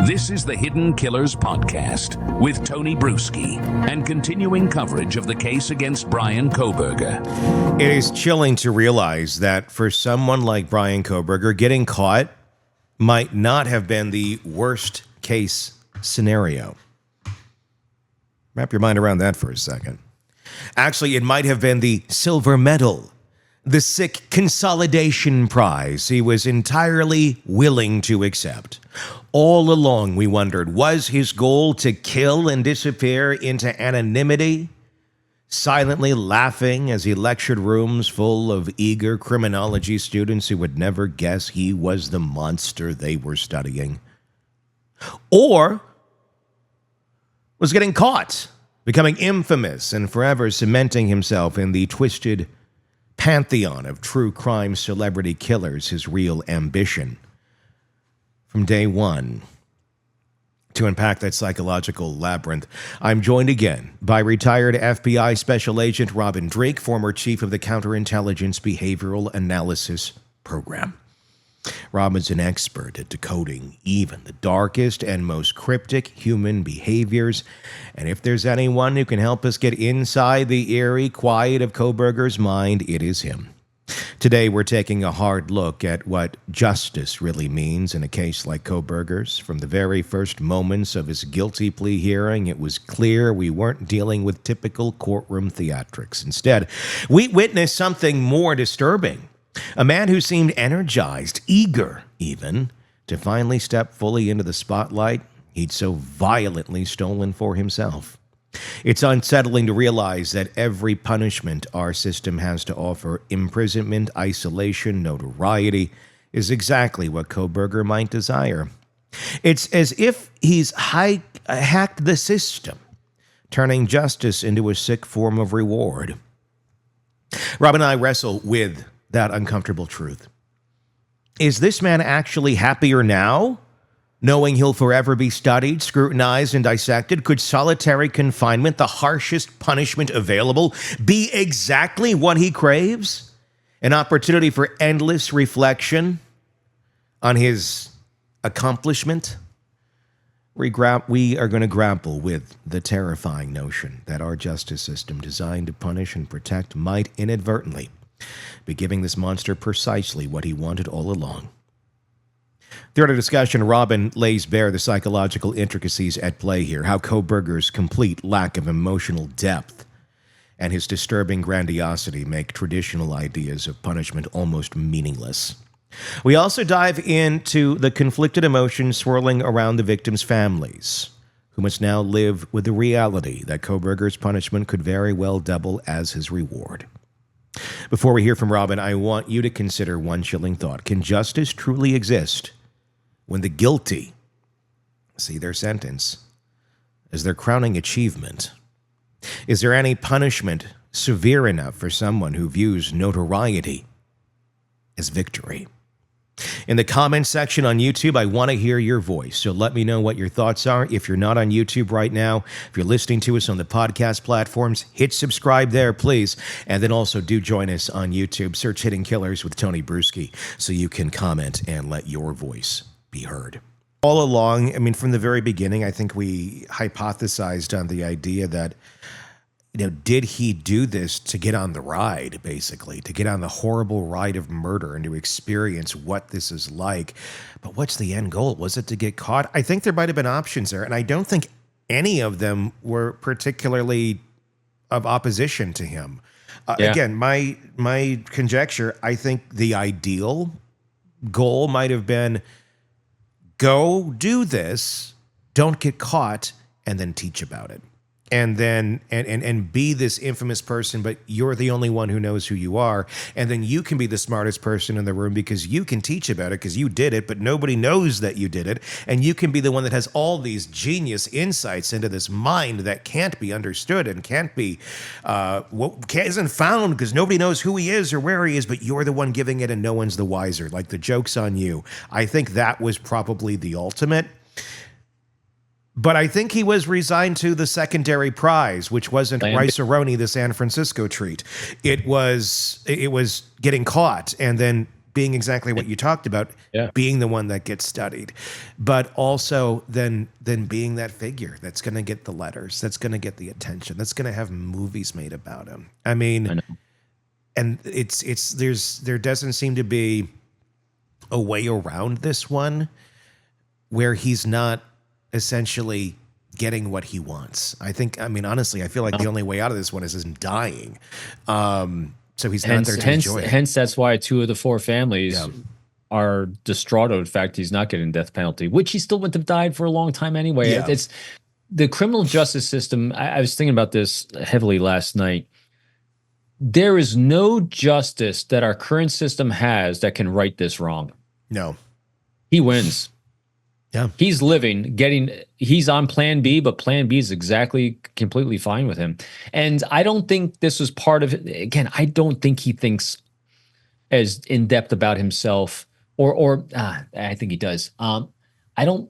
This is the Hidden Killers Podcast with Tony Bruschi and continuing coverage of the case against Bryan Kohberger. It is chilling to realize that for someone like Brian Kohberger, getting caught might not have been the worst case scenario. Wrap your mind around that for a second. Actually, it might have been the silver medal, the sick consolidation prize he was entirely willing to accept. All along, we wondered, was his goal to kill and disappear into anonymity, silently laughing as he lectured rooms full of eager criminology students who would never guess he was the monster they were studying? Or was getting caught, becoming infamous, and forever cementing himself in the twisted pantheon of true crime celebrity killers his real ambition? From day one, to unpack that psychological labyrinth, I'm joined again by retired FBI Special Agent Robin Dreeke, former chief of the Counterintelligence Behavioral Analysis Program. Robin's an expert at decoding even the darkest and most cryptic human behaviors, and if there's anyone who can help us get inside the eerie quiet of Kohberger's mind, it is him. Today, we're taking a hard look at what justice really means in a case like Kohberger's. From the very first moments of his guilty plea hearing, it was clear we weren't dealing with typical courtroom theatrics. Instead, we witnessed something more disturbing. A man who seemed energized, eager even, to finally step fully into the spotlight he'd so violently stolen for himself. It's unsettling to realize that every punishment our system has to offer, imprisonment, isolation, notoriety, is exactly what Kohberger might desire. It's as if he's hacked the system, turning justice into a sick form of reward. Rob and I wrestle with that uncomfortable truth. Is this man actually happier now, knowing he'll forever be studied, scrutinized, and dissected? Could solitary confinement, the harshest punishment available, be exactly what he craves? An opportunity for endless reflection on his accomplishment? We are going to grapple with the terrifying notion that our justice system, designed to punish and protect, might inadvertently be giving this monster precisely what he wanted all along. Throughout our discussion, Robin lays bare the psychological intricacies at play here, how Kohberger's complete lack of emotional depth and his disturbing grandiosity make traditional ideas of punishment almost meaningless. We also dive into the conflicted emotions swirling around the victims' families, who must now live with the reality that Kohberger's punishment could very well double as his reward. Before we hear from Robin, I want you to consider one chilling thought. Can justice truly exist when the guilty see their sentence as their crowning achievement? Is there any punishment severe enough for someone who views notoriety as victory? In the comments section on YouTube, I want to hear your voice, so let me know what your thoughts are. If you're not on YouTube right now, if you're listening to us on the podcast platforms, hit subscribe there, please. And then also do join us on YouTube. Search Hidden Killers with Tony Bruschi so you can comment and let your voice be heard. All along, I mean, from the very beginning, I think we hypothesized on the idea that, did he do this to get on the ride, basically, to get on the horrible ride of murder and to experience what this is like? But what's the end goal? Was it to get caught? I think there might have been options there, and I don't think any of them were particularly of opposition to him. Again, my conjecture, I think the ideal goal might have been, go do this, don't get caught, and then teach about it. And then and be this infamous person, but you're the only one who knows who you are. And then you can be the smartest person in the room because you can teach about it because you did it, but nobody knows that you did it. And you can be the one that has all these genius insights into this mind that can't be understood and can't be, isn't found because nobody knows who he is or where he is, but you're the one giving it and no one's the wiser. Like, the joke's on you. I think that was probably the ultimate. But I think he was resigned to the secondary prize, which wasn't Rice-A-Roni, the San Francisco treat. It was getting caught and then being exactly what you talked about, Yeah. being the one that gets studied, but also then being that figure that's going to get the letters, that's going to get the attention, that's going to have movies made about him. I mean, I know. and there doesn't seem to be a way around this one where he's not essentially getting what he wants. I mean, honestly, I feel like the only way out of this one is him dying. So he's not there to enjoy it. Hence, that's why 2 of the 4 families are distraught over the fact he's not getting death penalty, which he still wouldn't have died for a long time anyway. Yeah. It's the criminal justice system. I was thinking about this heavily last night. There is no justice that our current system has that can right this wrong. No. He wins. Yeah. He's he's on plan B, but plan B is completely fine with him. And I don't think this was part of it. Again, I don't think he thinks as in depth about himself or I think he does.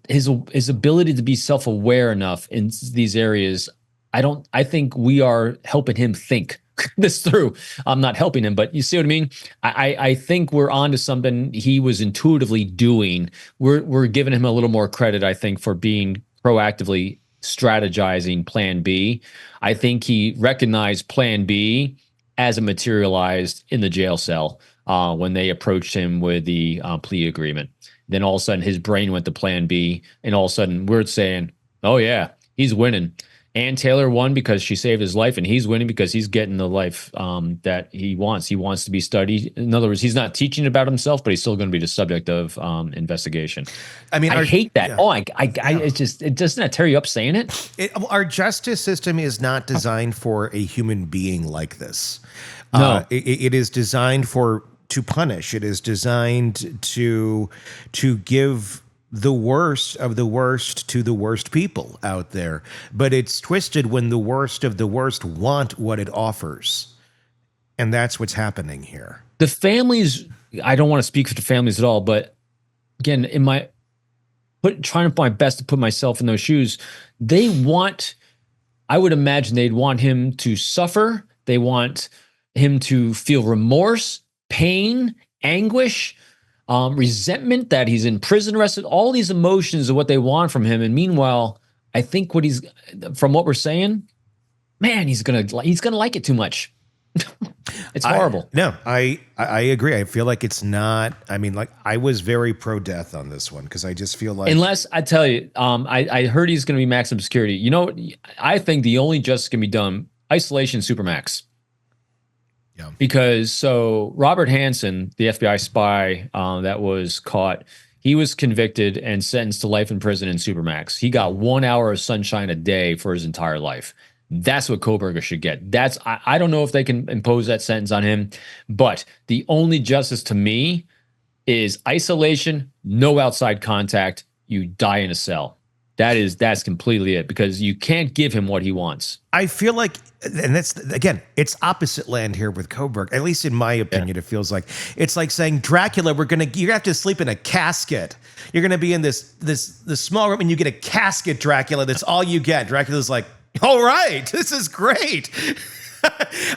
His ability to be self-aware enough in these areas. I think we are helping him think this through. I'm not helping him, but you see what I mean? I think we're onto something he was intuitively doing. We're giving him a little more credit, I think, for being proactively strategizing plan B. I think he recognized plan B as it materialized in the jail cell when they approached him with the plea agreement. Then all of a sudden his brain went to plan B, and all of a sudden we're saying, oh yeah, he's winning. Ann Taylor won because she saved his life, and he's winning because he's getting the life that he wants. He wants to be studied. In other words, he's not teaching about himself, but he's still going to be the subject of investigation. I mean, I hate that. Yeah. It doesn't that tear you up saying it? Our justice system is not designed for a human being like this. No, it is designed to punish. It is designed to give the worst of the worst to the worst people out there. But it's twisted when the worst of the worst want what it offers. And that's what's happening here. The families, I don't want to speak for the families at all, but again, trying to my best to put myself in those shoes, I would imagine they'd want him to suffer. They want him to feel remorse, pain, anguish, resentment that he's in prison arrested. All these emotions are what they want from him. And meanwhile, I think from what we're saying, man, he's gonna like it too much. It's horrible. I agree. I feel like it's not. I mean, like I was very pro death on this one because I just feel like, unless I tell you, I heard he's going to be maximum security. You know, I think the only justice can be done isolation supermax. Yeah. Because Robert Hansen, the FBI spy that was caught, he was convicted and sentenced to life in prison in Supermax. He got 1 hour of sunshine a day for his entire life. That's what Kohberger should get. I don't know if they can impose that sentence on him, but the only justice to me is isolation, no outside contact. You die in a cell. That's completely it, because you can't give him what he wants. I feel like, and that's, again, it's opposite land here with Kohberger. At least in my opinion, It feels like it's like saying, Dracula, you have to sleep in a casket. You're going to be in this small room and you get a casket, Dracula. That's all you get. Dracula's like, all right, this is great.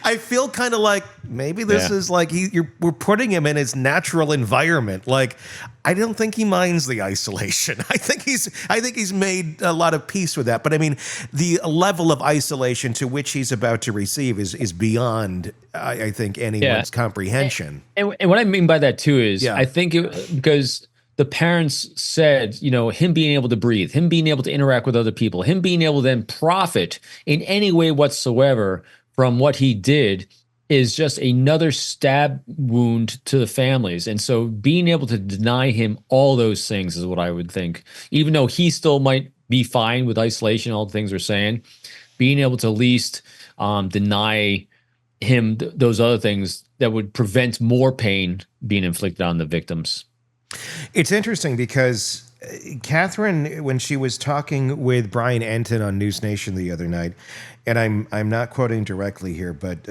I feel kind of like maybe this is like we're putting him in his natural environment. Like, I don't think he minds the isolation. I think he's made a lot of peace with that. But I mean, the level of isolation to which he's about to receive is beyond, I think, anyone's comprehension. And what I mean by that too is, I think because the parents said, him being able to breathe, him being able to interact with other people, him being able to then profit in any way whatsoever from what he did is just another stab wound to the families. And so being able to deny him all those things is what I would think. Even though he still might be fine with isolation, all the things we're saying, being able to at least deny him those other things that would prevent more pain being inflicted on the victims. It's interesting because Catherine, when she was talking with Brian Enton on News Nation the other night, and I'm not quoting directly here, but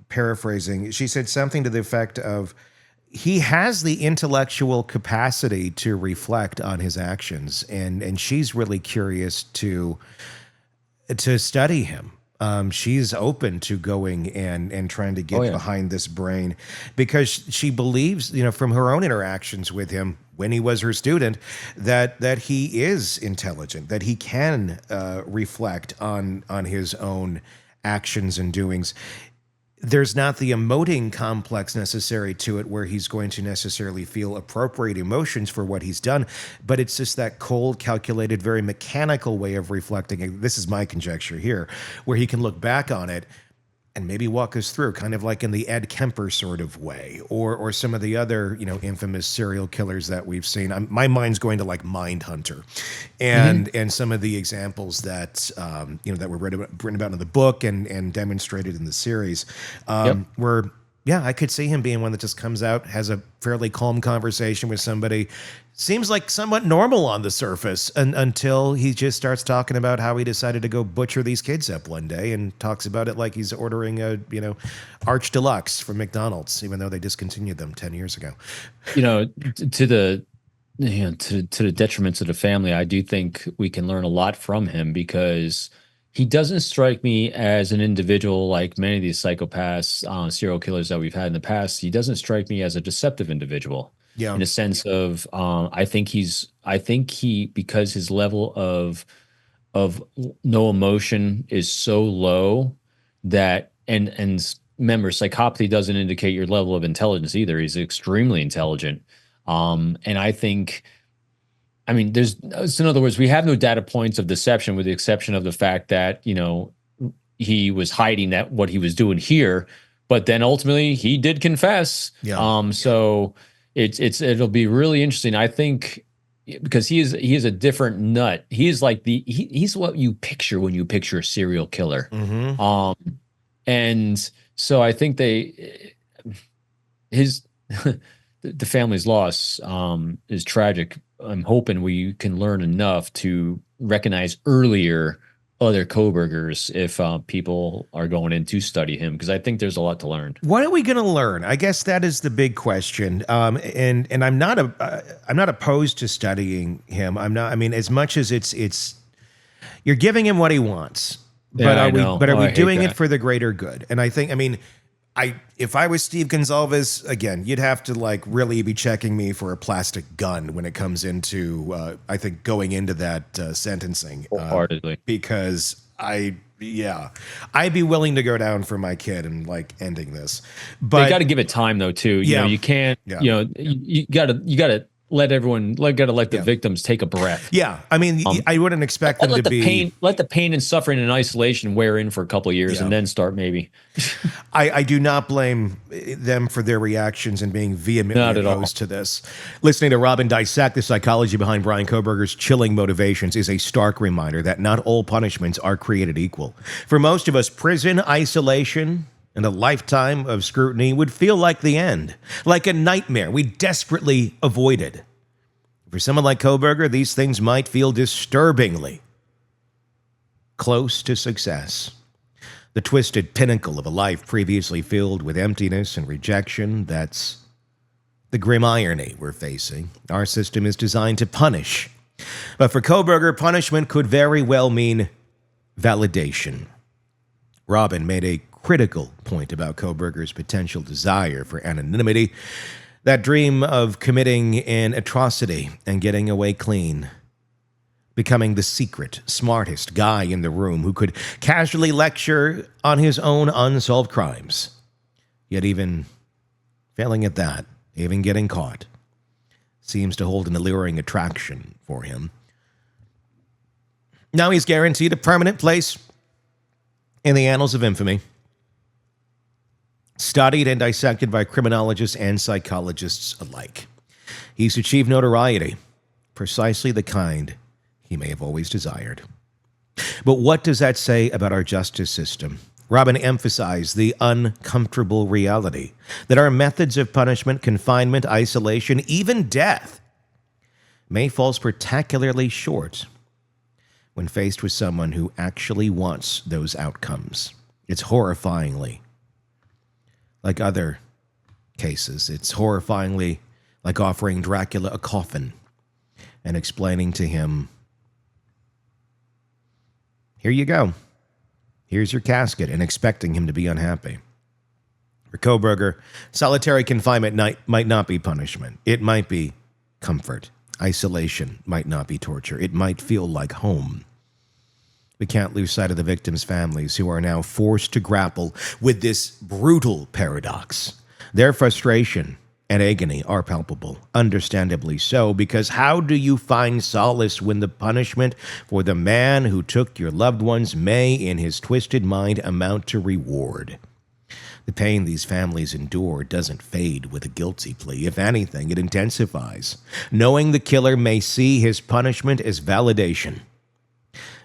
paraphrasing, she said something to the effect of, he has the intellectual capacity to reflect on his actions, and she's really curious to study him. she's open to going and trying to get Oh, yeah. behind this brain because she believes, from her own interactions with him when he was her student, that he is intelligent, that he can reflect on his own actions and doings. There's not the emoting complex necessary to it where he's going to necessarily feel appropriate emotions for what he's done, but it's just that cold, calculated, very mechanical way of reflecting. This is my conjecture here, where he can look back on it and maybe walk us through, kind of like in the Ed Kemper sort of way, or some of the other, infamous serial killers that we've seen. My mind's going to like Mindhunter, and some of the examples that that were written about in the book and demonstrated in the series, where. Yeah, I could see him being one that just comes out, has a fairly calm conversation with somebody, seems like somewhat normal on the surface, until he just starts talking about how he decided to go butcher these kids up one day and talks about it like he's ordering a, Arch Deluxe from McDonald's, even though they discontinued them 10 years ago. To the detriments of the family, I do think we can learn a lot from him because he doesn't strike me as an individual like many of these psychopaths, serial killers that we've had in the past. He doesn't strike me as a deceptive individual. Yeah. In a sense of, I think he, because his level of no emotion is so low that, and remember, psychopathy doesn't indicate your level of intelligence either. He's extremely intelligent. And I think, so in other words, we have no data points of deception with the exception of the fact that, he was hiding that what he was doing here, but then ultimately he did confess. Yeah. So it'll be really interesting. I think because he is a different nut. He is like he's what you picture when you picture a serial killer. Mm-hmm. And so I think the family's loss is tragic. I'm hoping we can learn enough to recognize earlier other Kohbergers if people are going in to study him, because I think there's a lot to learn. What are we going to learn? I guess that is the big question. And I'm not opposed to studying him. I'm not. I mean, as much as it's you're giving him what he wants, but are we doing it for the greater good? And I think, if I was Steve Gonsalves, again, you'd have to like really be checking me for a plastic gun when it comes into, I think, going into that sentencing. Wholeheartedly. Because I'd be willing to go down for my kid and like ending this. But they got to give it time though, too. You can't, you got to let the victims take a breath. Yeah. I mean, I wouldn't expect them to be. Let the pain and suffering and isolation wear in for a couple of years and then start maybe. I do not blame them for their reactions and being vehemently opposed to this. Listening to Robin dissect the psychology behind Brian Kohberger's chilling motivations is a stark reminder that not all punishments are created equal. For most of us, prison, isolation, and a lifetime of scrutiny would feel like the end, like a nightmare we desperately avoided. For someone like Kohberger, these things might feel disturbingly close to success. The twisted pinnacle of a life previously filled with emptiness and rejection, that's the grim irony we're facing. Our system is designed to punish. But for Kohberger, punishment could very well mean validation. Robin made a critical point about Kohberger's potential desire for anonymity, that dream of committing an atrocity and getting away clean, becoming the secret, smartest guy in the room who could casually lecture on his own unsolved crimes. Yet even failing at that, even getting caught, seems to hold an alluring attraction for him. Now he's guaranteed a permanent place in the annals of infamy, studied and dissected by criminologists and psychologists alike. He's achieved notoriety, precisely the kind he may have always desired. But what does that say about our justice system? Robin emphasized the uncomfortable reality that our methods of punishment, confinement, isolation, even death, may fall spectacularly short when faced with someone who actually wants those outcomes. It's horrifyingly like other cases. It's horrifyingly like offering Dracula a coffin and explaining to him, here you go. Here's your casket, and expecting him to be unhappy. For Kohberger, solitary confinement might not be punishment. It might be comfort. Isolation might not be torture. It might feel like home. We can't lose sight of the victims' families who are now forced to grapple with this brutal paradox. Their frustration and agony are palpable, understandably so, because how do you find solace when the punishment for the man who took your loved ones may, in his twisted mind, amount to reward? The pain these families endure doesn't fade with a guilty plea. If anything, it intensifies. Knowing the killer may see his punishment as validation.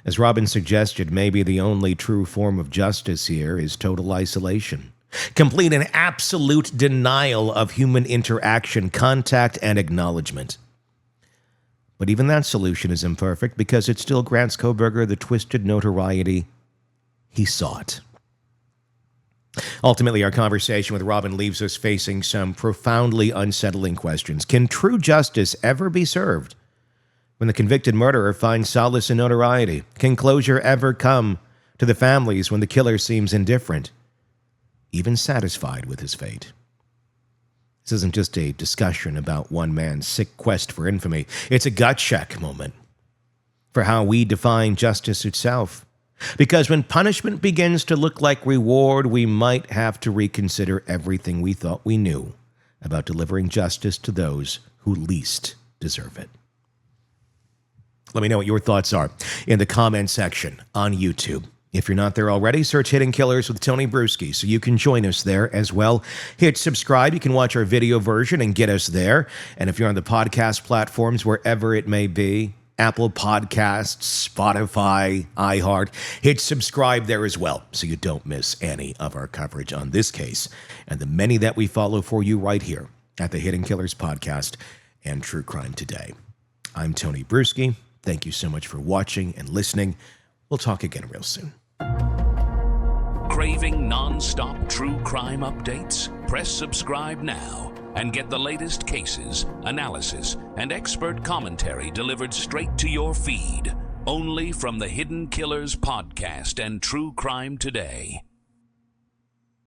As Robin suggested, maybe the only true form of justice here is total isolation. Complete and absolute denial of human interaction, contact, and acknowledgement. But even that solution is imperfect because it still grants Kohberger the twisted notoriety he sought. Ultimately, our conversation with Robin leaves us facing some profoundly unsettling questions. Can true justice ever be served when the convicted murderer finds solace in notoriety? Can closure ever come to the families when the killer seems indifferent, even satisfied with his fate? This isn't just a discussion about one man's sick quest for infamy. It's a gut check moment for how we define justice itself. Because when punishment begins to look like reward, we might have to reconsider everything we thought we knew about delivering justice to those who least deserve it. Let me know what your thoughts are in the comment section on YouTube. If you're not there already, search Hidden Killers with Tony Bruschi so you can join us there as well. Hit subscribe. You can watch our video version and get us there. And if you're on the podcast platforms, wherever it may be, Apple Podcasts, Spotify, iHeart, hit subscribe there as well so you don't miss any of our coverage on this case and the many that we follow for you right here at the Hidden Killers Podcast and True Crime Today. I'm Tony Bruschi. Thank you so much for watching and listening. We'll talk again real soon. Craving non-stop true crime updates? Press subscribe now and get the latest cases, analysis, and expert commentary delivered straight to your feed, only from the Hidden Killers Podcast and True Crime Today.